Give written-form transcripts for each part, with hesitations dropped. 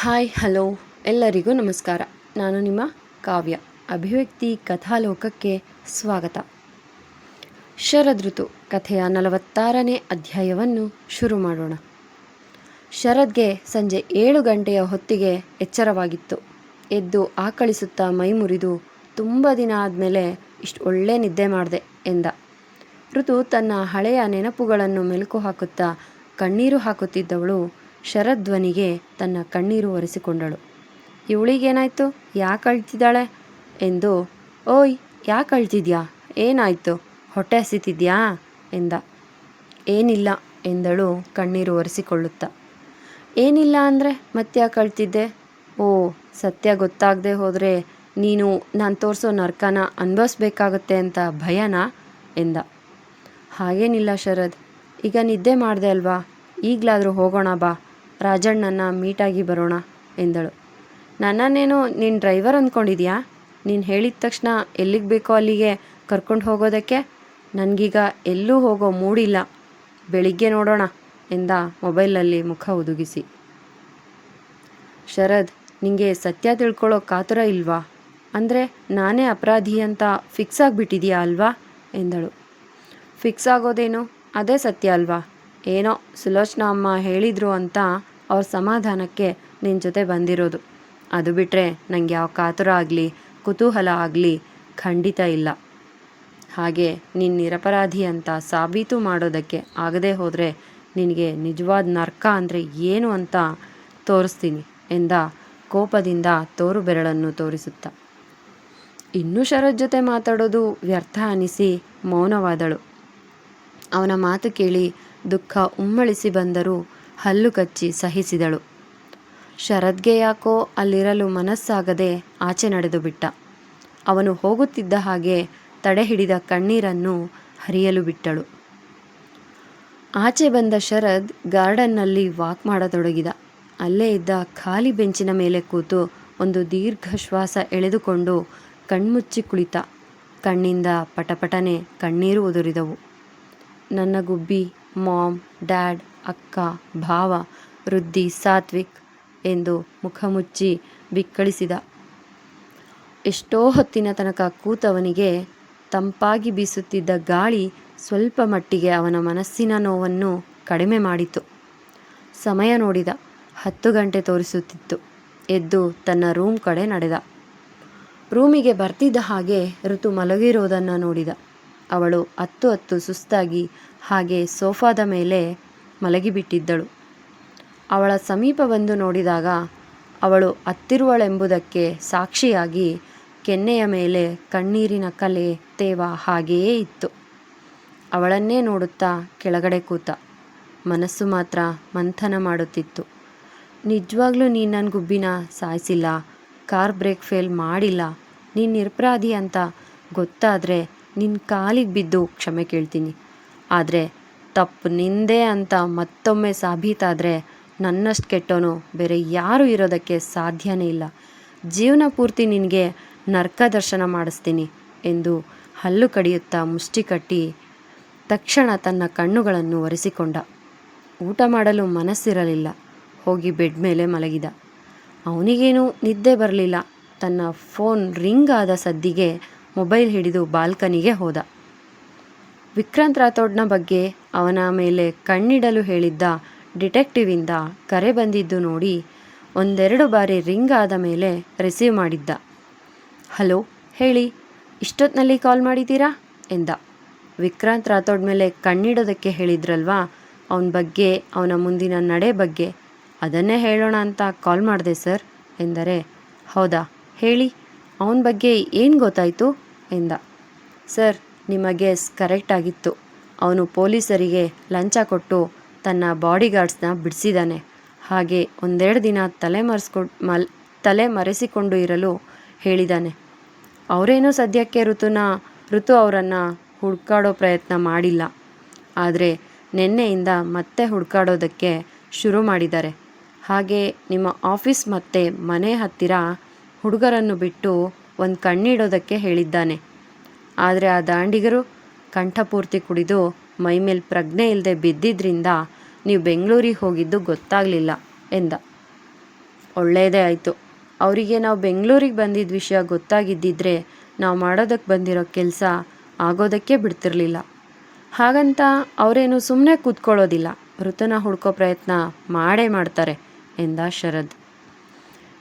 Hi hello ಎಲ್ಲರಿಗೂ ನಮಸ್ಕಾರ. ನಾನು ನಿಮ್ಮ ಕಾವ್ಯ. ಅಭಿವ್ಯಕ್ತಿ ಕಥಾಲೋಕಕ್ಕೆ ಸ್ವಾಗತ. ಶರದೃತು ಕಥೆಯ 46ನೇ ಅಧ್ಯಾಯವನ್ನು ಶುರು ಮಾಡೋಣ. ಶರದ್ಗೆ ಸಂಜೆ 7 ಗಂಟೆಯ ಹೊತ್ತಿಗೆ ಎಚ್ಚರವಾಗಿತ್ತು. ಎದ್ದು ಆಕಳಿಸುತ್ತಾ ಮೈ ಮುರಿದು ತುಂಬ ದಿನ ಆದಮೇಲೆ ಇಷ್ಟು ಒಳ್ಳೆ ನಿದ್ದೆ ಮಾಡಿದೆ ಎಂದ. ಋತು ತನ್ನ ಹಳೆಯ ನೆನಪುಗಳನ್ನು ಮೆಲುಕು ಹಾಕುತ್ತಾ ಕಣ್ಣೀರು ಹಾಕುತ್ತಿದ್ದವಳು ಶರಧ್ವನಿಗೆ ತನ್ನ ಕಣ್ಣೀರು ಒರೆಸಿಕೊಂಡಳು. ಇವಳಿಗೇನಾಯ್ತು, ಯಾಕೆ ಅಳ್ತಿದ್ದಾಳೆ ಎಂದು. ಓಯ್, ಯಾಕೆ ಅಳ್ತಿದ್ಯಾ, ಏನಾಯಿತು, ಹೊಟ್ಟೆ ಹಸಿತಿದ್ಯಾ ಎಂದ. ಏನಿಲ್ಲ ಎಂದಳು ಕಣ್ಣೀರು ಒರೆಸಿಕೊಳ್ಳುತ್ತಾ. ಏನಿಲ್ಲ ಅಂದರೆ ಮತ್ತ್ಯಾಕೆ ಅಳ್ತಿದ್ದೆ? ಓ, ಸತ್ಯ ಗೊತ್ತಾಗದೆ ಹೋದರೆ ನೀನು ನಾನು ತೋರಿಸೋ ನರ್ಕನ ಅನುಭವಿಸ್ಬೇಕಾಗತ್ತೆ ಅಂತ ಭಯನಾ ಎಂದ. ಹಾಗೇನಿಲ್ಲ ಶರದ್, ಈಗ ನಿದ್ದೆ ಮಾಡಿದೆ ಅಲ್ವಾ, ಈಗಲಾದರೂ ಹೋಗೋಣ ಬಾ, ರಾಜಣ್ಣನ ಮೀಟಾಗಿ ಬರೋಣ ಎಂದಳು. ನನ್ನನ್ನೇನು ನಿನ್ನ ಡ್ರೈವರ್ ಅಂದ್ಕೊಂಡಿದ್ಯಾ? ನೀನು ಹೇಳಿದ ತಕ್ಷಣ ಎಲ್ಲಿಗೆ ಬೇಕೋ ಅಲ್ಲಿಗೆ ಕರ್ಕೊಂಡು ಹೋಗೋದಕ್ಕೆ? ನನಗೀಗ ಎಲ್ಲೂ ಹೋಗೋ ಮೂಡಿಲ್ಲ, ಬೆಳಿಗ್ಗೆ ನೋಡೋಣ ಎಂದ ಮೊಬೈಲಲ್ಲಿ ಮುಖ ಹುದುಗಿಸಿ. ಶರದ್, ನಿಂಗೆ ಸತ್ಯ ತಿಳ್ಕೊಳ್ಳೋ ಕಾತುರ ಇಲ್ವಾ? ಅಂದರೆ ನಾನೇ ಅಪರಾಧಿ ಅಂತ ಫಿಕ್ಸ್ ಆಗಿಬಿಟ್ಟಿದೆಯಾ ಅಲ್ವಾ ಎಂದಳು. ಫಿಕ್ಸ್ ಆಗೋದೇನು, ಅದೇ ಸತ್ಯ ಅಲ್ವಾ? ಏನೋ ಸುಲೋಚನಾ ಅಮ್ಮ ಹೇಳಿದರು ಅಂತ ಅವ್ರ ಸಮಾಧಾನಕ್ಕೆ ನಿನ್ನ ಜೊತೆ ಬಂದಿರೋದು. ಅದು ಬಿಟ್ಟರೆ ನನಗೆ ಯಾವ ಕಾತುರ ಆಗಲಿ ಕುತೂಹಲ ಆಗಲಿ ಖಂಡಿತ ಇಲ್ಲ. ಹಾಗೆ ನೀನು ನಿರಪರಾಧಿ ಅಂತ ಸಾಬೀತು ಮಾಡೋದಕ್ಕೆ ಆಗದೆ ಹೋದರೆ ನಿನಗೆ ನಿಜವಾದ ನರ್ಕ ಅಂದರೆ ಏನು ಅಂತ ತೋರಿಸ್ತೀನಿ ಎಂದ ಕೋಪದಿಂದ ತೋರು ಬೆರಳನ್ನು ತೋರಿಸುತ್ತಾ. ಇನ್ನೂ ಶರತ್ ಜೊತೆ ಮಾತಾಡೋದು ವ್ಯರ್ಥ ಅನಿಸಿ ಮೌನವಾದಳು. ಅವನ ಮಾತು ಕೇಳಿ ದುಃಖ ಉಮ್ಮಳಿಸಿ ಬಂದರೂ ಹಲ್ಲು ಕಚ್ಚಿ ಸಹಿಸಿದಳು. ಶರದ್ಗೆ ಯಾಕೋ ಅಲ್ಲಿರಲು ಮನಸ್ಸಾಗದೆ ಆಚೆ ನಡೆದು ಬಿಟ್ಟ. ಅವನು ಹೋಗುತ್ತಿದ್ದ ಹಾಗೆ ತಡೆ ಹಿಡಿದ ಕಣ್ಣೀರನ್ನು ಹರಿಯಲು ಬಿಟ್ಟಳು. ಆಚೆ ಬಂದ ಶರದ್ ಗಾರ್ಡನ್ನಲ್ಲಿ ವಾಕ್ ಮಾಡತೊಡಗಿದ. ಅಲ್ಲೇ ಇದ್ದ ಖಾಲಿ ಬೆಂಚಿನ ಮೇಲೆ ಕೂತು ಒಂದು ದೀರ್ಘ ಶ್ವಾಸ ಎಳೆದುಕೊಂಡು ಕಣ್ಮುಚ್ಚಿ ಕುಳಿತ. ಕಣ್ಣಿಂದ ಪಟಪಟನೆ ಕಣ್ಣೀರು ಉದುರಿದವು. ನನ್ನ ಗುಬ್ಬಿ, ಮಾಮ್, ಡ್ಯಾಡ್, ಅಕ್ಕ, ಭಾವ, ವೃದ್ಧಿ, ಸಾತ್ವಿಕ್ ಎಂದು ಮುಖ ಮುಚ್ಚಿ ಬಿಕ್ಕಳಿಸಿದ. ಎಷ್ಟೋ ಹೊತ್ತಿನ ತನಕ ಕೂತವನಿಗೆ ತಂಪಾಗಿ ಬೀಸುತ್ತಿದ್ದ ಗಾಳಿ ಸ್ವಲ್ಪ ಮಟ್ಟಿಗೆ ಅವನ ಮನಸ್ಸಿನ ನೋವನ್ನು ಕಡಿಮೆ ಮಾಡಿತು. ಸಮಯ ನೋಡಿದ. 10 ಗಂಟೆ ತೋರಿಸುತ್ತಿತ್ತು. ಎದ್ದು ತನ್ನ ರೂಮ್ ಕಡೆ ನಡೆದ. ರೂಮಿಗೆ ಬರ್ತಿದ್ದ ಹಾಗೆ ಋತು ಮಲಗಿರೋದನ್ನು ನೋಡಿದ. ಅವಳು ಅತ್ತು ಸುಸ್ತಾಗಿ ಹಾಗೆ ಸೋಫಾದ ಮೇಲೆ ಮಲಗಿಬಿಟ್ಟಿದ್ದಳು. ಅವಳ ಸಮೀಪ ಬಂದು ನೋಡಿದಾಗ ಅವಳು ಅತ್ತಿರುವಳೆಂಬುದಕ್ಕೆ ಸಾಕ್ಷಿಯಾಗಿ ಕೆನ್ನೆಯ ಮೇಲೆ ಕಣ್ಣೀರಿನ ಕಲೆ ತೇವ ಹಾಗೆಯೇ ಇತ್ತು. ಅವಳನ್ನೇ ನೋಡುತ್ತಾ ಕೆಳಗಡೆ ಕೂತ. ಮನಸ್ಸು ಮಾತ್ರ ಮಂಥನ ಮಾಡುತ್ತಿತ್ತು. ನಿಜವಾಗ್ಲೂ ನೀನು ನನ್ನ ಗುಬ್ಬಿನ ಸಾಯಿಸಿಲ್ಲ, ಕಾರ್ ಬ್ರೇಕ್ ಫೇಲ್ ಮಾಡಿಲ್ಲ, ನೀನು ನಿರಪರಾಧಿ ಅಂತ ಗೊತ್ತಾದರೆ ನಿನ್ನ ಕಾಲಿಗೆ ಬಿದ್ದು ಕ್ಷಮೆ ಕೇಳ್ತೀನಿ. ಆದರೆ ತಪ್ಪು ನಿಂದೆ ಅಂತ ಮತ್ತೊಮ್ಮೆ ಸಾಬೀತಾದರೆ ನನ್ನಷ್ಟು ಕೆಟ್ಟೋನು ಬೇರೆ ಯಾರೂ ಇರೋದಕ್ಕೆ ಸಾಧ್ಯನೇ ಇಲ್ಲ. ಜೀವನ ಪೂರ್ತಿ ನಿನಗೆ ನರ್ಕ ದರ್ಶನ ಮಾಡಿಸ್ತೀನಿ ಎಂದು ಹಲ್ಲು ಕಡಿಯುತ್ತಾ ಮುಷ್ಟಿ ಕಟ್ಟಿ ತಕ್ಷಣ ತನ್ನ ಕಣ್ಣುಗಳನ್ನು ಒರೆಸಿಕೊಂಡ. ಊಟ ಮಾಡಲು ಮನಸ್ಸಿರಲಿಲ್ಲ. ಹೋಗಿ ಬೆಡ್ ಮೇಲೆ ಮಲಗಿದ. ಅವನಿಗೇನೂ ನಿದ್ದೆ ಬರಲಿಲ್ಲ. ತನ್ನ ಫೋನ್ ರಿಂಗ್ ಆದ ಸದ್ದಿಗೆ ಮೊಬೈಲ್ ಹಿಡಿದು ಬಾಲ್ಕನಿಗೆ ಹೋದ. ವಿಕ್ರಾಂತ್ ರಾಥೋಡ್ನ ಬಗ್ಗೆ ಅವನ ಮೇಲೆ ಕಣ್ಣಿಡಲು ಹೇಳಿದ್ದ ಡಿಟೆಕ್ಟಿವಿಂದ ಕರೆ ಬಂದಿದ್ದು ನೋಡಿ 1-2 ಬಾರಿ ರಿಂಗ್ ಆದ ಮೇಲೆ ರಿಸೀವ್ ಮಾಡಿದ್ದ. ಹಲೋ, ಹೇಳಿ, ಇಷ್ಟೊತ್ತಿನಲ್ಲಿ ಕಾಲ್ ಮಾಡಿದ್ದೀರಾ ಎಂದ. ವಿಕ್ರಾಂತ್ ರಾಥೋಡ್ ಮೇಲೆ ಕಣ್ಣಿಡೋದಕ್ಕೆ ಹೇಳಿದ್ರಲ್ವಾ, ಅವನ ಬಗ್ಗೆ, ಅವನ ಮುಂದಿನ ನಡೆ ಬಗ್ಗೆ, ಅದನ್ನೇ ಹೇಳೋಣ ಅಂತ ಕಾಲ್ ಮಾಡಿದೆ ಸರ್ ಎಂದರೆ. ಹೌದಾ, ಹೇಳಿ, ಅವನ ಬಗ್ಗೆ ಏನು ಗೊತ್ತಾಯಿತು ಎಂದ. ಸರ್, ನಿಮ್ಮ ಗೆಸ್ ಕರೆಕ್ಟ್ ಆಗಿತ್ತು. ಅವನು ಪೊಲೀಸರಿಗೆ ಲಂಚ ಕೊಟ್ಟು ತನ್ನ ಬಾಡಿಗಾರ್ಡ್ಸ್ನ ಬಿಡಿಸಿದ್ದಾನೆ. ಹಾಗೆ 1-2 ದಿನ ತಲೆ ಮರೆಸಿಕೊಂಡು ಇರಲು ಹೇಳಿದ್ದಾನೆ. ಅವರೇನೂ ಸದ್ಯಕ್ಕೆ ಋತು ಅವರನ್ನು ಹುಡುಕಾಡೋ ಪ್ರಯತ್ನ ಮಾಡಿಲ್ಲ. ಆದರೆ ನಿನ್ನೆಯಿಂದ ಮತ್ತೆ ಹುಡುಕಾಡೋದಕ್ಕೆ ಶುರು ಮಾಡಿದ್ದಾರೆ. ಹಾಗೆ ನಿಮ್ಮ ಆಫೀಸ್ ಮತ್ತು ಮನೆ ಹತ್ತಿರ ಹುಡುಗರನ್ನು ಬಿಟ್ಟು ಒಂದು ಕಣ್ಣಿಡೋದಕ್ಕೆ ಹೇಳಿದ್ದಾನೆ. ಆದರೆ ಆ ದಾಂಡಿಗರು ಕಂಠಪೂರ್ತಿ ಕುಡಿದು ಮೈಮೇಲೆ ಪ್ರಜ್ಞೆ ಇಲ್ಲದೆ ಬಿದ್ದಿದ್ದರಿಂದ ನೀವು ಬೆಂಗಳೂರಿಗೆ ಹೋಗಿದ್ದು ಗೊತ್ತಾಗಲಿಲ್ಲ ಎಂದ. ಒಳ್ಳೆಯದೇ ಆಯಿತು. ಅವರಿಗೆ ನಾವು ಬೆಂಗಳೂರಿಗೆ ಬಂದಿದ್ದ ವಿಷಯ ಗೊತ್ತಾಗಿದ್ದಿದ್ರೆ ನಾವು ಮಾಡೋದಕ್ಕೆ ಬಂದಿರೋ ಕೆಲಸ ಆಗೋದಕ್ಕೆ ಬಿಡ್ತಿರ್ಲಿಲ್ಲ. ಹಾಗಂತ ಅವರೇನು ಸುಮ್ಮನೆ ಕೂತ್ಕೊಳ್ಳೋದಿಲ್ಲ, ಋತುನ ಹುಡ್ಕೋ ಪ್ರಯತ್ನ ಮಾಡೇ ಮಾಡ್ತಾರೆ ಎಂದ Sharad.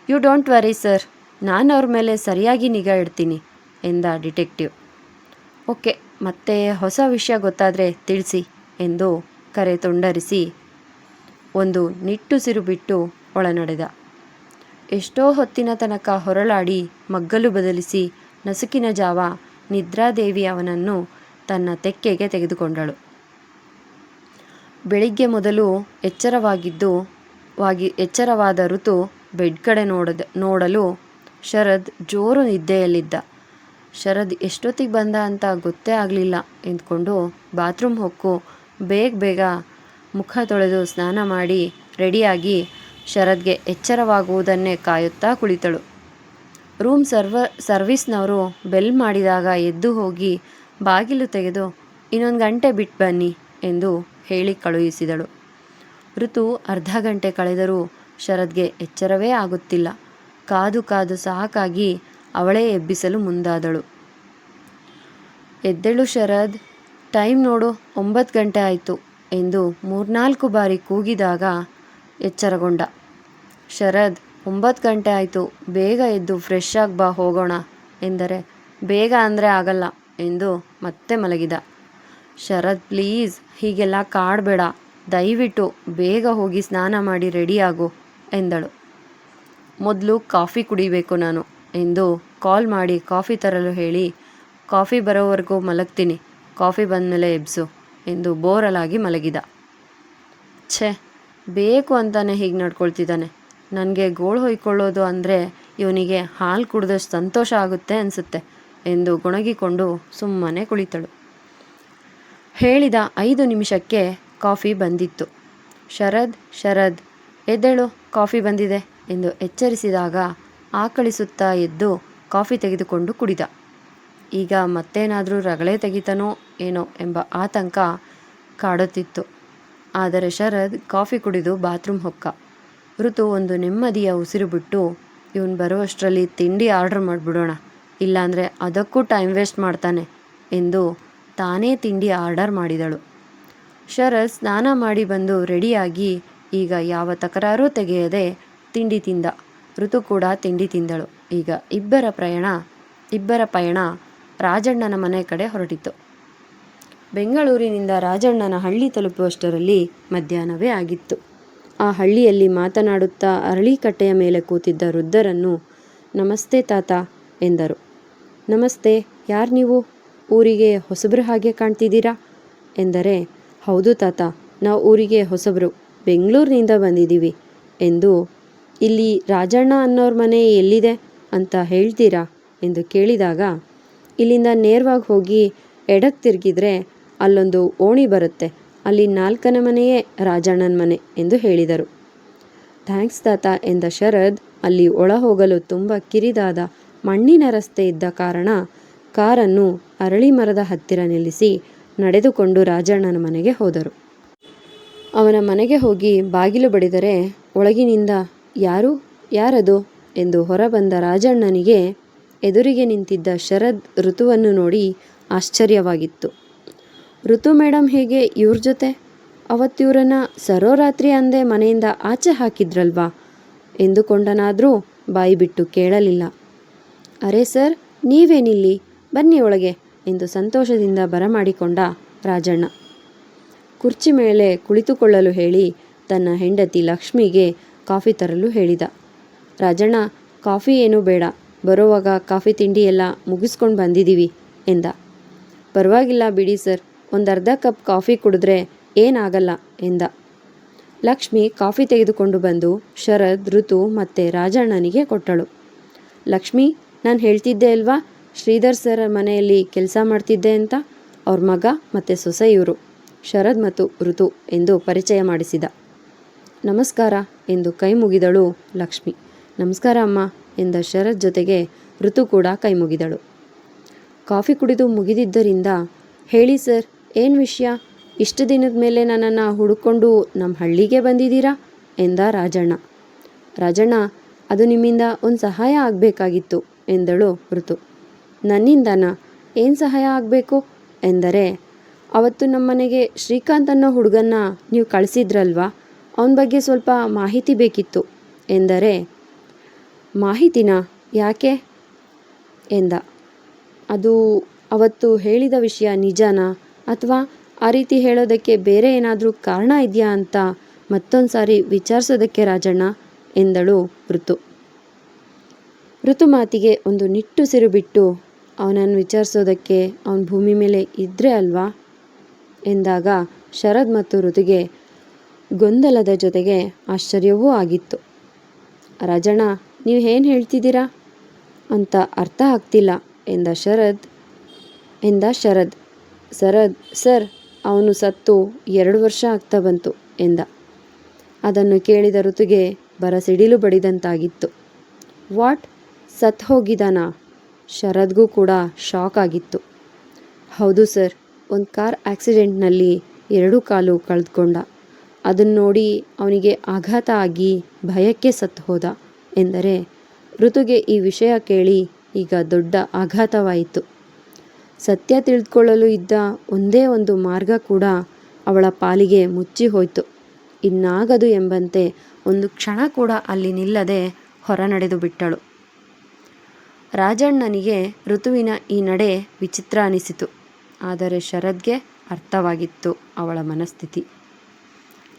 You don't worry sir, ನಾನು ಅವ್ರ ಮೇಲೆ ಸರಿಯಾಗಿ ನಿಗಾ ಇಡ್ತೀನಿ ಎಂದ ಡಿಟೆಕ್ಟಿವ್. ಓಕೆ, ಮತ್ತೆ ಹೊಸ ವಿಷಯ ಗೊತ್ತಾದರೆ ತಿಳಿಸಿ ಎಂದು ಕರೆ ತುಂಡರಿಸಿ ಒಂದು ನಿಟ್ಟುಸಿರು ಬಿಟ್ಟು ಒಳನಡೆದ. ಎಷ್ಟೋ ಹೊತ್ತಿನ ತನಕ ಹೊರಳಾಡಿ ಮಗ್ಗಲು ಬದಲಿಸಿ ನಸುಕಿನ ಜಾವ ನಿದ್ರಾದೇವಿ ಅವನನ್ನು ತನ್ನ ತೆಕ್ಕೆಗೆ ತೆಗೆದುಕೊಂಡಳು. ಬೆಳಿಗ್ಗೆ ಮೊದಲು ಎಚ್ಚರವಾದ ಋತು ಬೆಡ್ ಕಡೆ ನೋಡಲು ಶರದ್ ಜೋರು ನಿದ್ದೆಯಲ್ಲಿದ್ದ. ಶರದ್ ಎಷ್ಟೊತ್ತಿಗೆ ಬಂದ ಅಂತ ಗೊತ್ತೇ ಆಗಲಿಲ್ಲ ಎಂದ್ಕೊಂಡು ಬಾತ್ರೂಮ್ ಹೊಕ್ಕು ಬೇಗ ಮುಖ ತೊಳೆದು ಸ್ನಾನ ಮಾಡಿ ರೆಡಿಯಾಗಿ ಶರದ್ಗೆ ಎಚ್ಚರವಾಗುವುದನ್ನೇ ಕಾಯುತ್ತಾ ಕುಳಿತಳು. ರೂಮ್ ಸರ್ವಿಸ್ನವರು ಬೆಲ್ ಮಾಡಿದಾಗ ಎದ್ದು ಹೋಗಿ ಬಾಗಿಲು ತೆಗೆದು ಇನ್ನೊಂದು ಗಂಟೆ ಬಿಟ್ಟು ಬನ್ನಿ ಎಂದು ಹೇಳಿ ಕಳುಹಿಸಿದಳು. ಋತು ಅರ್ಧ ಗಂಟೆ ಕಳೆದರೂ ಶರದ್ಗೆ ಎಚ್ಚರವೇ ಆಗುತ್ತಿಲ್ಲ. ಕಾದು ಸಾಕಾಗಿ ಅವಳೇ ಎಬ್ಬಿಸಲು ಮುಂದಾದಳು. ಎದ್ದೇಳು ಶರದ್, ಟೈಮ್ ನೋಡು, 9 ಗಂಟೆ ಆಯಿತು ಎಂದು 3-4 ಬಾರಿ ಕೂಗಿದಾಗ ಎಚ್ಚರಗೊಂಡ. ಶರದ್, 9 ಗಂಟೆ ಆಯಿತು, ಬೇಗ ಎದ್ದು ಫ್ರೆಶ್ ಆಗಿ ಬಾ ಹೋಗೋಣ ಎಂದರೆ ಬೇಗ ಅಂದರೆ ಆಗಲ್ಲ ಎಂದು ಮತ್ತೆ ಮಲಗಿದ. ಶರದ್ ಪ್ಲೀಸ್, ಹೀಗೆಲ್ಲ ಕಾಡಬೇಡ, ದಯವಿಟ್ಟು ಬೇಗ ಹೋಗಿ ಸ್ನಾನ ಮಾಡಿ ರೆಡಿಯಾಗು ಎಂದಳು. ಮೊದಲು ಕಾಫಿ ಕುಡಿಬೇಕು ನಾನು ಎಂದು ಕಾಲ್ ಮಾಡಿ ಕಾಫಿ ತರಲು ಹೇಳಿ, ಕಾಫಿ ಬರೋವರೆಗೂ ಮಲಗ್ತೀನಿ, ಕಾಫಿ ಬಂದಮೇಲೆ ಎಬ್ಸು ಎಂದು ಬೋರಲಾಗಿ ಮಲಗಿದ. ಛೇ, ಬೇಕು ಅಂತಾನೆ ಹೀಗೆ ನಡ್ಕೊಳ್ತಿದ್ದಾನೆ. ನನಗೆ ಗೋಳು ಹೊಯ್ಕೊಳ್ಳೋದು ಅಂದರೆ ಇವನಿಗೆ ಹಾಲು ಕುಡಿದಷ್ಟು ಸಂತೋಷ ಆಗುತ್ತೆ ಅನಿಸುತ್ತೆ ಎಂದು ಗೊಣಗಿಕೊಂಡು ಸುಮ್ಮನೆ ಕುಳಿತಳು. ಹೇಳಿದ 5 ನಿಮಿಷಕ್ಕೆ ಕಾಫಿ ಬಂದಿತ್ತು. ಶರದ್ ಎದ್ದೇಳು, ಕಾಫಿ ಬಂದಿದೆ ಎಂದು ಎಚ್ಚರಿಸಿದಾಗ ಆಕಳಿಸುತ್ತಾ ಎದ್ದು ಕಾಫಿ ತೆಗೆದುಕೊಂಡು ಕುಡಿದ. ಈಗ ಮತ್ತೇನಾದರೂ ರಗಳೆ ತೆಗಿತಾನೋ ಏನೋ ಎಂಬ ಆತಂಕ ಕಾಡುತ್ತಿತ್ತು. ಆದರೆ ಶರದ್ ಕಾಫಿ ಕುಡಿದು ಬಾತ್ರೂಮ್ ಹೊಕ್ಕ. ಋತು ಒಂದು ನೆಮ್ಮದಿಯ ಉಸಿರು ಬಿಟ್ಟು, ಇವನು ಬರುವಷ್ಟರಲ್ಲಿ ತಿಂಡಿ ಆರ್ಡರ್ ಮಾಡಿಬಿಡೋಣ, ಇಲ್ಲಾಂದರೆ ಅದಕ್ಕೂ ಟೈಮ್ ವೇಸ್ಟ್ ಮಾಡ್ತಾನೆ ಎಂದು ತಾನೇ ತಿಂಡಿ ಆರ್ಡರ್ ಮಾಡಿದಳು. ಶರದ್ ಸ್ನಾನ ಮಾಡಿ ಬಂದು ರೆಡಿಯಾಗಿ ಈಗ ಯಾವ ತಕರಾರೂ ತೆಗೆಯದೆ ತಿಂಡಿ ತಿಂದ. ಋತು ಕೂಡ ತಿಂಡಿ ತಿಂದಳು. ಈಗ ಇಬ್ಬರ ಪಯಣ ರಾಜಣ್ಣನ ಮನೆ ಕಡೆ ಹೊರಟಿತು. ಬೆಂಗಳೂರಿನಿಂದ ರಾಜಣ್ಣನ ಹಳ್ಳಿ ತಲುಪುವಷ್ಟರಲ್ಲಿ ಮಧ್ಯಾಹ್ನವೇ ಆಗಿತ್ತು. ಆ ಹಳ್ಳಿಯಲ್ಲಿ ಮಾತನಾಡುತ್ತಾ ಅರಳಿಕಟ್ಟೆಯ ಮೇಲೆ ಕೂತಿದ್ದ ವೃದ್ಧರನ್ನು ನಮಸ್ತೆ ತಾತ ಎಂದರು. ನಮಸ್ತೆ, ಯಾರು ನೀವು? ಊರಿಗೆ ಹೊಸಬ್ರ ಹಾಗೆ ಕಾಣ್ತಿದ್ದೀರಾ ಎಂದರೆ, ಹೌದು ತಾತ, ನಾವು ಊರಿಗೆ ಹೊಸಬ್ರು, ಬೆಂಗಳೂರಿನಿಂದ ಬಂದಿದ್ದೀವಿ ಎಂದು. ಇಲ್ಲಿ ರಾಜಣ್ಣ ಅನ್ನೋರ ಮನೆ ಎಲ್ಲಿದೆ ಅಂತ ಹೇಳ್ತೀರಾ ಎಂದು ಕೇಳಿದಾಗ, ಇಲ್ಲಿಂದ ನೇರವಾಗಿ ಹೋಗಿ ಎಡಕ್ಕೆ ತಿರುಗಿದ್ರೆ ಅಲ್ಲೊಂದು ಓಣಿ ಬರುತ್ತೆ, ಅಲ್ಲಿ 4ನೇ ಮನೆಯೇ ರಾಜಣ್ಣನ ಮನೆ ಎಂದು ಹೇಳಿದರು. ಥ್ಯಾಂಕ್ಸ್ ತಾತ ಎಂದ ಶರದ್ ಅಲ್ಲಿ ಒಳ ಹೋಗಲು ತುಂಬ ಕಿರಿದಾದ ಮಣ್ಣಿನ ರಸ್ತೆ ಇದ್ದ ಕಾರಣ ಕಾರನ್ನು ಅರಳಿ ಮರದ ಹತ್ತಿರ ನಿಲ್ಲಿಸಿ ನಡೆದುಕೊಂಡು ರಾಜಣ್ಣನ ಮನೆಗೆ ಹೋದರು. ಅವನ ಮನೆಗೆ ಹೋಗಿ ಬಾಗಿಲು ಬಡಿದರೆ ಒಳಗಿನಿಂದ ಯಾರದು ಎಂದು ಹೊರಬಂದ ರಾಜಣ್ಣನಿಗೆ ಎದುರಿಗೆ ನಿಂತಿದ್ದ ಶರದ್ ಋತುವನ್ನು ನೋಡಿ ಆಶ್ಚರ್ಯವಾಗಿತ್ತು. ಋತು ಮೇಡಮ್ ಹೇಗೆ ಇವ್ರ ಜೊತೆ? ಅವತ್ತಿವ್ರನ್ನ ಸರೋರಾತ್ರಿ ಅಂದೇ ಮನೆಯಿಂದ ಆಚೆ ಹಾಕಿದ್ರಲ್ವಾ ಎಂದುಕೊಂಡನಾದರೂ ಬಾಯಿ ಬಿಟ್ಟು ಕೇಳಲಿಲ್ಲ. ಅರೆ ಸರ್, ನೀವೇನಿಲ್ಲಿ, ಬನ್ನಿ ಒಳಗೆ ಎಂದು ಸಂತೋಷದಿಂದ ಬರಮಾಡಿಕೊಂಡ ರಾಜಣ್ಣ. ಕುರ್ಚಿ ಮೇಲೆ ಕುಳಿತುಕೊಳ್ಳಲು ಹೇಳಿ ತನ್ನ ಹೆಂಡತಿ ಲಕ್ಷ್ಮಿಗೆ ಕಾಫಿ ತರಲು ಹೇಳಿದ. ರಾಜಣ್ಣ, ಕಾಫಿ ಏನೂ ಬೇಡ, ಬರೋವಾಗ ಕಾಫಿ ತಿಂಡಿ ಎಲ್ಲ ಮುಗಿಸ್ಕೊಂಡು ಬಂದಿದ್ದೀವಿ ಎಂದ. ಪರವಾಗಿಲ್ಲ ಬಿಡಿ ಸರ್, ಒಂದು ಅರ್ಧ ಕಪ್ ಕಾಫಿ ಕುಡಿದ್ರೆ ಏನಾಗಲ್ಲ ಎಂದ. ಲಕ್ಷ್ಮಿ ಕಾಫಿ ತೆಗೆದುಕೊಂಡು ಬಂದು ಶರದ್, ಋತು ಮತ್ತು ರಾಜಣ್ಣನಿಗೆ ಕೊಟ್ಟಳು. ಲಕ್ಷ್ಮಿ, ನಾನು ಹೇಳ್ತಿದ್ದೆ ಅಲ್ವಾ, ಶ್ರೀಧರ್ ಸರ್ ಮನೆಯಲ್ಲಿ ಕೆಲಸ ಮಾಡ್ತಿದ್ದೆ ಅಂತ. ಅವ್ರ ಮಗ ಮತ್ತು ಸೊಸೆ ಇವರು, ಶರದ್ ಮತ್ತು ಋತು ಎಂದು ಪರಿಚಯ ಮಾಡಿಸಿದ. ನಮಸ್ಕಾರ ಎಂದು ಕೈ ಮುಗಿದಳು ಲಕ್ಷ್ಮಿ. ನಮಸ್ಕಾರ ಅಮ್ಮ ಎಂದ ಶರದ್ ಜೊತೆಗೆ ಋತು ಕೂಡ ಕೈ ಮುಗಿದಳು. ಕಾಫಿ ಕುಡಿದು ಮುಗಿದಿದ್ದರಿಂದ, ಹೇಳಿ ಸರ್, ಏನು ವಿಷಯ, ಇಷ್ಟು ದಿನದ ಮೇಲೆ ನನ್ನನ್ನು ಹುಡುಕೊಂಡು ನಮ್ಮ ಹಳ್ಳಿಗೆ ಬಂದಿದ್ದೀರಾ ಎಂದ ರಾಜಣ್ಣ. ರಾಜಣ್ಣ, ಅದು ನಿಮ್ಮಿಂದ ಒಂದು ಸಹಾಯ ಆಗಬೇಕಾಗಿತ್ತು ಎಂದಳು ಋತು. ನನ್ನಿಂದನಾ? ಏನು ಸಹಾಯ ಆಗಬೇಕು ಎಂದರೆ, ಅವತ್ತು ನಮ್ಮನೆಗೆ ಶ್ರೀಕಾಂತ್ ಅನ್ನೋ ಹುಡುಗನ್ನ ನೀವು ಕಳಿಸಿದ್ರಲ್ವಾ, ಅವನ ಬಗ್ಗೆ ಸ್ವಲ್ಪ ಮಾಹಿತಿ ಬೇಕಿತ್ತು ಎಂದರೆ, ಮಾಹಿತಿನಾ? ಯಾಕೆ ಎಂದ. ಅದು ಅವತ್ತು ಹೇಳಿದ ವಿಷಯ ನಿಜನಾ, ಅಥವಾ ಆ ರೀತಿ ಹೇಳೋದಕ್ಕೆ ಬೇರೆ ಏನಾದರೂ ಕಾರಣ ಇದೆಯಾ ಅಂತ ಮತ್ತೊಂದು ಸಾರಿ ವಿಚಾರಿಸೋದಕ್ಕೆ ರಾಜಣ್ಣ ಎಂದಳು ಋತು. ಋತು ಮಾತಿಗೆ ಒಂದು ನಿಟ್ಟುಸಿರು ಬಿಟ್ಟು, ಅವನನ್ನು ವಿಚಾರಿಸೋದಕ್ಕೆ ಅವನ ಭೂಮಿ ಮೇಲೆ ಇದ್ರೆ ಅಲ್ವಾ ಎಂದಾಗ ಶರದ್ ಮತ್ತು ಋತುಗೆ ಗೊಂದಲದ ಜೊತೆಗೆ ಆಶ್ಚರ್ಯವೂ ಆಗಿತ್ತು. ರಾಜಣ್ಣ, ನೀವು ಏನು ಹೇಳ್ತಿದ್ದೀರಾ ಅಂತ ಅರ್ಥ ಆಗ್ತಿಲ್ಲ ಎಂದ ಶರದ್. ಸರ್, ಅವನು ಸತ್ತು 2 ವರ್ಷ ಆಗ್ತಾ ಬಂತು ಎಂದ. ಅದನ್ನು ಕೇಳಿದ ಋತುಗೆ ಬರಸಿಡಿಲು ಬಡಿದಂತಾಗಿತ್ತು. ವಾಟ್, ಸತ್ತು ಹೋಗಿದ್ದಾನಾ? ಶರದ್ಗೂ ಕೂಡ ಶಾಕ್ ಆಗಿತ್ತು. ಹೌದು ಸರ್, ಒಂದು ಕಾರ್ ಆಕ್ಸಿಡೆಂಟ್ನಲ್ಲಿ 2 ಕಾಲು ಕಳೆದುಕೊಂಡ. ಅದನ್ನು ನೋಡಿ ಅವನಿಗೆ ಆಘಾತ ಆಗಿ ಭಯಕ್ಕೆ ಸತ್ತು ಹೋದ ಎಂದರೆ, ಋತುಗೆ ಈ ವಿಷಯ ಕೇಳಿ ಈಗ ದೊಡ್ಡ ಆಘಾತವಾಯಿತು. ಸತ್ಯ ತಿಳಿದುಕೊಳ್ಳಲು ಇದ್ದ ಒಂದೇ ಒಂದು ಮಾರ್ಗ ಕೂಡ ಅವಳ ಪಾಲಿಗೆ ಮುಚ್ಚಿ ಹೋಯಿತು. ಇನ್ನಾಗದು ಎಂಬಂತೆ ಒಂದು ಕ್ಷಣ ಕೂಡ ಅಲ್ಲಿ ನಿಲ್ಲದೆ ಹೊರ ನಡೆದು ಬಿಟ್ಟಳು. ರಾಜಣ್ಣನಿಗೆ ಋತುವಿನ ಈ ನಡೆ ವಿಚಿತ್ರ ಅನಿಸಿತು. ಆದರೆ ಶರದ್ಗೆ ಅರ್ಥವಾಗಿತ್ತು ಅವಳ ಮನಸ್ಥಿತಿ.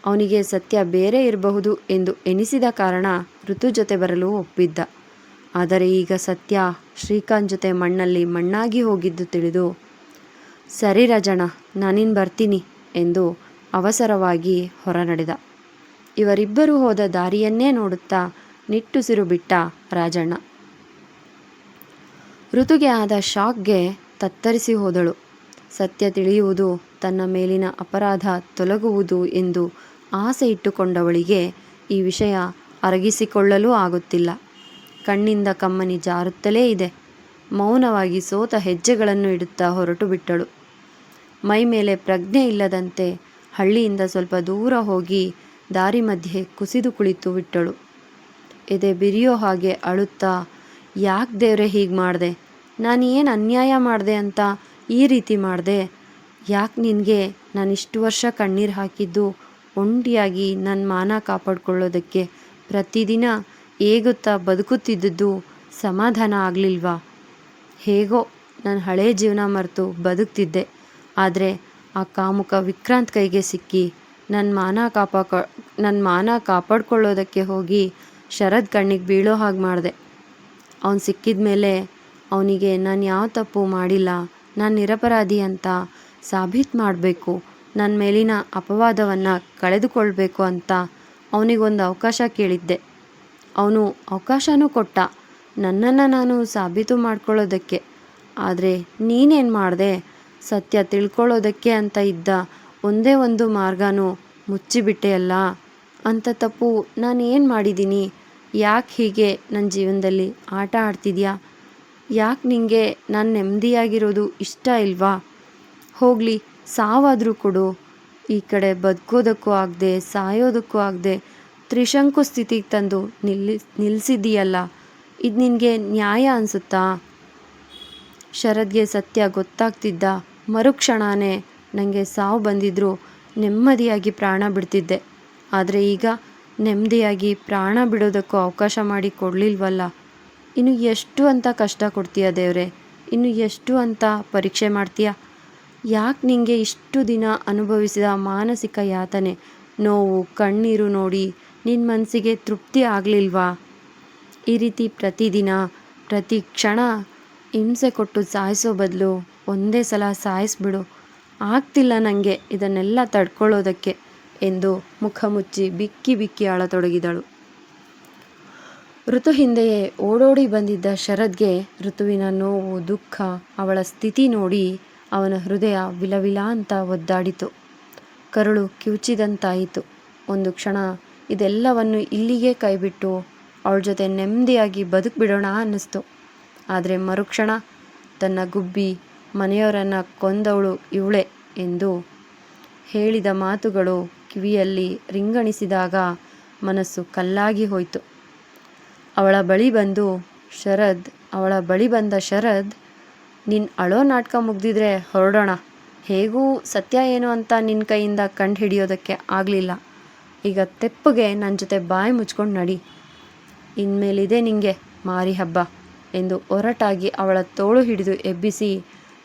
ಅವನಿಗೆ ಸತ್ಯ ಬೇರೆ ಇರಬಹುದು ಎಂದು ಎನಿಸಿದ ಕಾರಣ ಋತು ಜೊತೆ ಬರಲು ಒಪ್ಪಿದ್ದ. ಆದರೆ ಈಗ ಸತ್ಯ ಶ್ರೀಕಾಂತ್ ಜೊತೆ ಮಣ್ಣಲ್ಲಿ ಮಣ್ಣಾಗಿ ಹೋಗಿದ್ದು ತಿಳಿದು, ಸರಿ ರಾಜಣ್ಣ, ನಾನಿನ್ನು ಬರ್ತೀನಿ ಎಂದು ಅವಸರವಾಗಿ ಹೊರ ನಡೆದ. ಇವರಿಬ್ಬರೂ ಹೋದ ದಾರಿಯನ್ನೇ ನೋಡುತ್ತಾ ನಿಟ್ಟುಸಿರು ಬಿಟ್ಟ ರಾಜಣ್ಣ. ಋತುಗೆ ಆದ ಶಾಕ್ಗೆ ತತ್ತರಿಸಿ ಹೋದಳು. ಸತ್ಯ ತಿಳಿಯುವುದು, ತನ್ನ ಮೇಲಿನ ಅಪರಾಧ ತೊಲಗುವುದು ಎಂದು ಆಸೆ ಇಟ್ಟುಕೊಂಡವಳಿಗೆ ಈ ವಿಷಯ ಅರಗಿಸಿಕೊಳ್ಳಲೂ ಆಗುತ್ತಿಲ್ಲ. ಕಣ್ಣಿಂದ ಕಮ್ಮನಿ ಜಾರುತ್ತಲೇ ಇದೆ. ಮೌನವಾಗಿ ಸೋತ ಹೆಜ್ಜೆಗಳನ್ನು ಇಡುತ್ತಾ ಹೊರಟು ಬಿಟ್ಟಳು. ಮೈ ಮೇಲೆ ಪ್ರಜ್ಞೆ ಇಲ್ಲದಂತೆ ಹಳ್ಳಿಯಿಂದ ಸ್ವಲ್ಪ ದೂರ ಹೋಗಿ ದಾರಿ ಮಧ್ಯೆ ಕುಸಿದು ಕುಳಿತು ಬಿಟ್ಟಳು. ಎದೆ ಬಿರಿಯೋ ಹಾಗೆ ಅಳುತ್ತಾ, ಯಾಕೆ ದೇವ್ರೆ ಹೀಗೆ ಮಾಡಿದೆ? ನಾನು ಏನು ಅನ್ಯಾಯ ಮಾಡಿದೆ ಅಂತ ಈ ರೀತಿ ಮಾಡಿದೆ? ಯಾಕೆ ನಿನಗೆ ನಾನಿಷ್ಟು ವರ್ಷ ಕಣ್ಣೀರು ಹಾಕಿದ್ದು ಒಂಟಿಯಾಗಿ ನನ್ನ ಮಾನ ಕಾಪಾಡ್ಕೊಳ್ಳೋದಕ್ಕೆ ಪ್ರತಿದಿನ ಏಗುತ್ತಾ ಬದುಕುತ್ತಿದ್ದದ್ದು ಸಮಾಧಾನ ಆಗಲಿಲ್ವಾ? ಹೇಗೋ ನನ್ನ ಹಳೆಯ ಜೀವನ ಮರೆತು ಬದುಕ್ತಿದ್ದೆ. ಆದರೆ ಆ ಕಾಮುಕ ವಿಕ್ರಾಂತ್ ಕೈಗೆ ಸಿಕ್ಕಿ ನನ್ನ ಮಾನ ಕಾಪಾಡ್ಕೊಳ್ಳೋದಕ್ಕೆ ಹೋಗಿ ಶರದ್ ಕಣ್ಣಿಗೆ ಬೀಳೋ ಹಾಗೆ ಮಾಡಿದೆ. ಅವನು ಸಿಕ್ಕಿದ ಮೇಲೆ ಅವನಿಗೆ ನಾನು ಯಾವ ತಪ್ಪು ಮಾಡಿಲ್ಲ, ನಾನು ನಿರಪರಾಧಿ ಅಂತ ಸಾಬೀತು ಮಾಡಬೇಕು, ನನ್ನ ಮೇಲಿನ ಅಪವಾದವನ್ನು ಕಳೆದುಕೊಳ್ಬೇಕು ಅಂತ ಅವನಿಗೊಂದು ಅವಕಾಶ ಕೇಳಿದ್ದೆ. ಅವನು ಅವಕಾಶನೂ ಕೊಟ್ಟ, ನನ್ನನ್ನು ನಾನು ಸಾಬೀತು ಮಾಡ್ಕೊಳ್ಳೋದಕ್ಕೆ. ಆದರೆ ನೀನೇನು ಮಾಡಿದೆ? ಸತ್ಯ ತಿಳ್ಕೊಳ್ಳೋದಕ್ಕೆ ಅಂತ ಇದ್ದ ಒಂದೇ ಒಂದು ಮಾರ್ಗನೂ ಮುಚ್ಚಿಬಿಟ್ಟೆಯಲ್ಲ. ಅಂಥ ತಪ್ಪು ನಾನು ಏನು ಮಾಡಿದ್ದೀನಿ? ಯಾಕೆ ಹೀಗೆ ನನ್ನ ಜೀವನದಲ್ಲಿ ಆಟ ಆಡ್ತಿದ್ಯಾ? ಯಾಕೆ ನಿನಗೆ ನಾನು ನೆಮ್ಮದಿಯಾಗಿರೋದು ಇಷ್ಟ ಇಲ್ವಾ? ಹೋಗಲಿ, ಸಾವಾದರೂ ಕೊಡು. ಈ ಕಡೆ ಬದುಕೋದಕ್ಕೂ ಆಗದೆ ಸಾಯೋದಕ್ಕೂ ಆಗದೆ ತ್ರಿಶಂಕು ಸ್ಥಿತಿಗೆ ತಂದು ನಿಲ್ಲಿಸಿದ್ದೀಯಲ್ಲ, ಇದು ನಿನಗೆ ನ್ಯಾಯ ಅನಿಸುತ್ತಾ? ಶರದ್ಗೆ ಸತ್ಯ ಗೊತ್ತಾಗ್ತಿದ್ದ ಮರುಕ್ಷಣನೇ ನನಗೆ ಸಾವು ಬಂದಿದ್ದರೂ ನೆಮ್ಮದಿಯಾಗಿ ಪ್ರಾಣ ಬಿಡ್ತಿದ್ದೆ. ಆದರೆ ಈಗ ನೆಮ್ಮದಿಯಾಗಿ ಪ್ರಾಣ ಬಿಡೋದಕ್ಕೂ ಅವಕಾಶ ಮಾಡಿ ಕೊಡಲಿಲ್ವಲ್ಲ. ಇನ್ನು ಎಷ್ಟು ಅಂತ ಕಷ್ಟ ಕೊಡ್ತೀಯ ದೇವ್ರೆ? ಇನ್ನು ಎಷ್ಟು ಅಂತ ಪರೀಕ್ಷೆ ಮಾಡ್ತೀಯ? ಯಾಕೆ ನಿನಗೆ ಇಷ್ಟು ದಿನ ಅನುಭವಿಸಿದ ಮಾನಸಿಕ ಯಾತನೆ, ನೋವು, ಕಣ್ಣೀರು ನೋಡಿ ನಿನ್ನ ಮನಸ್ಸಿಗೆ ತೃಪ್ತಿ ಆಗಲಿಲ್ವಾ? ಈ ರೀತಿ ಪ್ರತಿದಿನ ಪ್ರತಿ ಕ್ಷಣ ಹಿಂಸೆ ಕೊಟ್ಟು ಸಾಯಿಸೋ ಬದಲು ಒಂದೇ ಸಲ ಸಾಯಿಸ್ಬಿಡು. ಆಗ್ತಿಲ್ಲ ನನಗೆ ಇದನ್ನೆಲ್ಲ ತಡ್ಕೊಳ್ಳೋದಕ್ಕೆ ಎಂದು ಮುಖ ಮುಚ್ಚಿ ಬಿಕ್ಕಿ ಬಿಕ್ಕಿ ಅಳತೊಡಗಿದಳು. ಋತು ಹಿಂದೆಯೇ ಓಡೋಡಿ ಬಂದಿದ್ದ ಶರದ್ಗೆ ಋತುವಿನ ನೋವು, ದುಃಖ, ಅವಳ ಸ್ಥಿತಿ ನೋಡಿ ಅವನ ಹೃದಯ ವಿಲವಿಲ ಅಂತ ಒದ್ದಾಡಿತು. ಕರುಳು ಕಿವುಚಿದಂತಾಯಿತು. ಒಂದು ಕ್ಷಣ ಇದೆಲ್ಲವನ್ನು ಇಲ್ಲಿಗೆ ಕೈಬಿಟ್ಟು ಅವಳ ಜೊತೆ ನೆಮ್ಮದಿಯಾಗಿ ಬದುಕಿಬಿಡೋಣ ಅನ್ನಿಸ್ತು. ಆದರೆ ಮರುಕ್ಷಣ ತನ್ನ ಗುಬ್ಬಿ ಮನೆಯವರನ್ನು ಕೊಂದವಳು ಇವಳೆ ಎಂದು ಹೇಳಿದ ಮಾತುಗಳು ಕಿವಿಯಲ್ಲಿ ರಿಂಗಣಿಸಿದಾಗ ಮನಸ್ಸು ಕಲ್ಲಾಗಿ ಹೋಯಿತು. ಅವಳ ಬಳಿ ಬಂದು ಶರದ್, ನಿನ್ನ ಅಳೋ ನಾಟಕ ಮುಗ್ದಿದ್ರೆ ಹೊರಡೋಣ. ಹೇಗೂ ಸತ್ಯ ಏನು ಅಂತ ನಿನ್ನ ಕೈಯಿಂದ ಕಂಡು ಹಿಡಿಯೋದಕ್ಕೆ ಆಗಲಿಲ್ಲ. ಈಗ ತೆಪ್ಪಗೆ ನನ್ನ ಜೊತೆ ಬಾಯಿ ಮುಚ್ಕೊಂಡು ನಡಿ. ಇನ್ಮೇಲಿದೆ ನಿಂಗೆ ಮಾರಿ ಹಬ್ಬ ಎಂದು ಒರಟಾಗಿ ಅವಳ ತೋಳು ಹಿಡಿದು ಎಬ್ಬಿಸಿ,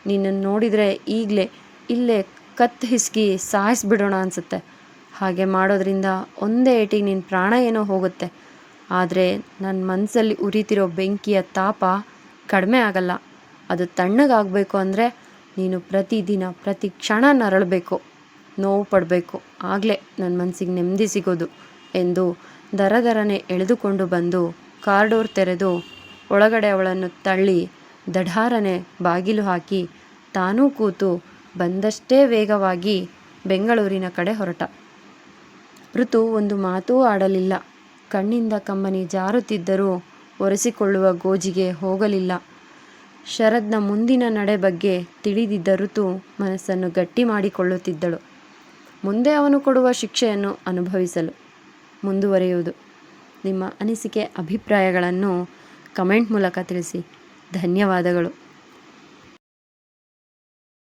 ನಿನ್ನನ್ನು ನೋಡಿದರೆ ಈಗಲೇ ಇಲ್ಲೇ ಕತ್ತು ಹಿಸ್ಕಿ ಸಾಯಿಸ್ಬಿಡೋಣ ಅನಿಸುತ್ತೆ. ಹಾಗೆ ಮಾಡೋದ್ರಿಂದ ಒಂದೇ ಏಟಿಗೆ ನಿನ್ನ ಪ್ರಾಣ ಏನೋ ಹೋಗುತ್ತೆ. ಆದರೆ ನನ್ನ ಮನಸ್ಸಲ್ಲಿ ಉರಿತಿರೋ ಬೆಂಕಿಯ ತಾಪ ಕಡಿಮೆ ಆಗಲ್ಲ. ಅದು ತಣ್ಣಗಾಗಬೇಕು ಅಂದರೆ ನೀನು ಪ್ರತಿದಿನ ಪ್ರತಿ ಕ್ಷಣ ನರಳಬೇಕು, ನೋವು ಪಡಬೇಕು. ಆಗಲೇ ನನ್ನ ಮನಸ್ಸಿಗೆ ನೆಮ್ಮದಿ ಸಿಗೋದು ಎಂದು ದರದರನೆ ಎಳೆದುಕೊಂಡು ಬಂದು ಕಾರ್ ಡೋರ್ ತೆರೆದು ಒಳಗಡೆ ಅವಳನ್ನು ತಳ್ಳಿ ದಢಾರನೆ ಬಾಗಿಲು ಹಾಕಿ ತಾನೂ ಕೂತು ಬಂದಷ್ಟೇ ವೇಗವಾಗಿ ಬೆಂಗಳೂರಿನ ಕಡೆ ಹೊರಟ. ಋತು ಒಂದು ಮಾತೂ ಆಡಲಿಲ್ಲ. ಕಣ್ಣಿಂದ ಕಮ್ಮನಿ ಜಾರುತ್ತಿದ್ದರೂ ಒರೆಸಿಕೊಳ್ಳುವ ಗೋಜಿಗೆ ಹೋಗಲಿಲ್ಲ. ಶರದ್ನ ಮುಂದಿನ ನಡೆ ಬಗ್ಗೆ ತಿಳಿದಿದ್ದ ಋತು ಮನಸ್ಸನ್ನು ಗಟ್ಟಿ ಮಾಡಿಕೊಳ್ಳುತ್ತಿದ್ದಳು. ಮುಂದೆ ಅವನು ಕೊಡುವ ಶಿಕ್ಷೆಯನ್ನು ಅನುಭವಿಸಲು. ಮುಂದುವರಿಯುವುದು. ನಿಮ್ಮ ಅನಿಸಿಕೆ ಅಭಿಪ್ರಾಯಗಳನ್ನು ಕಮೆಂಟ್ ಮೂಲಕ ತಿಳಿಸಿ. ಧನ್ಯವಾದಗಳು.